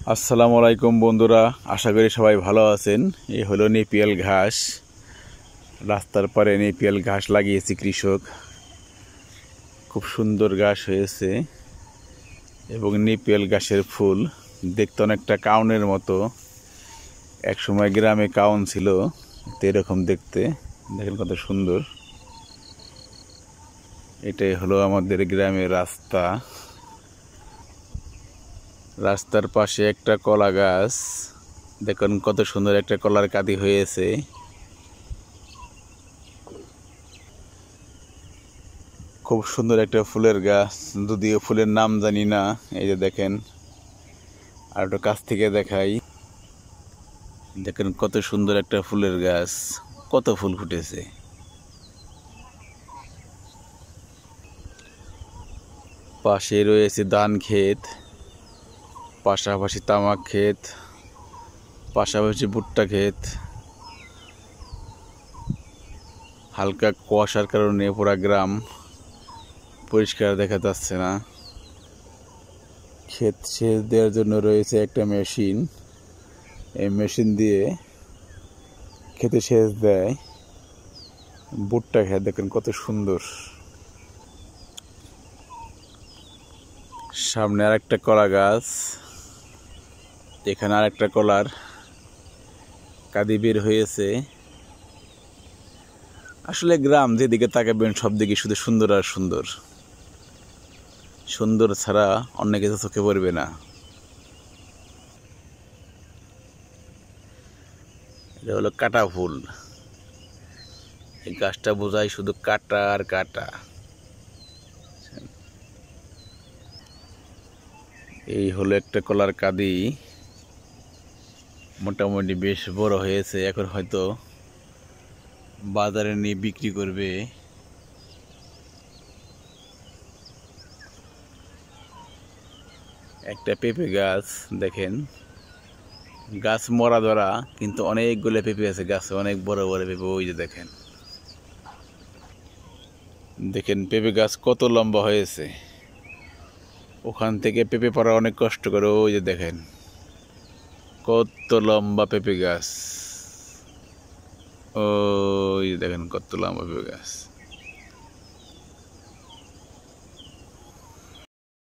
আসসালামু আলাইকুম বন্ধুরা, আশা করি সবাই ভালো আছেন। এই হলো নেপিয়াল ঘাস। রাস্তার পারে নেপিয়াল ঘাস লাগিয়েছে কৃষক। খুব সুন্দর ঘাস হয়েছে এবং নেপিয়াল ঘাসের ফুল দেখতে অনেকটা কাউনের মতো। একসময় গ্রামে কাউন ছিল, তো এরকম দেখতে। দেখেন কত সুন্দর। এটাই হলো আমাদের গ্রামের রাস্তা। রাস্তার পাশে একটা কলা গাছ, দেখুন কত সুন্দর একটা কলার কাঁদি হয়েছে। খুব সুন্দর একটা ফুলের গাছ, যদিও ফুলের নাম জানি না। এই যে দেখেন, আর একটু কাছ থেকে দেখাই। দেখেন কত সুন্দর একটা ফুলের গাছ, কত ফুল ফুটেছে। পাশে রয়েছে ধান ক্ষেত, পাশাপাশি তামাক ক্ষেত, পাশাপাশি ভুট্টা ক্ষেত। হালকা কুয়াশার কারণে পুরা গ্রাম পরিষ্কার দেখা যাচ্ছে না। ক্ষেত সেচ দেওয়ার জন্য রয়েছে একটা মেশিন। এই মেশিন দিয়ে ক্ষেতে সেচ দেয়। ভুট্টা ক্ষেত দেখেন কত সুন্দর। সামনে আর একটা কলা গাছ, এখানে আর একটা কলার কাঁদি বের হয়েছে। আসলে গ্রাম যেদিকে তাকাবেন সব দিকে শুধু সুন্দর আর সুন্দর। সুন্দর ছাড়া অন্য কিছু চোখে পড়বে না। এটা হলো কাটা ফুল। এই গাছটা বোঝায় শুধু কাটা আর কাটা। এই হলো একটা কলার কাঁদি, মোটামুটি বেশ বড় হয়েছে। এখন হয়তো বাজারে নিয়ে বিক্রি করবে। একটা পেঁপে গাছ দেখেন, গাছ মরা ধরা, কিন্তু অনেকগুলো পেঁপে আছে গাছে, অনেক বড় বড় পেঁপে। ওই যে দেখেন, দেখেন পেঁপে গাছ কত লম্বা হয়েছে। ওখান থেকে পেঁপে পাড়া অনেক কষ্ট করে। ওই যে দেখেন কত লম্বা পেঁপে গাছ। ওই দেখেন কত লম্বা পেঁপে গাছ।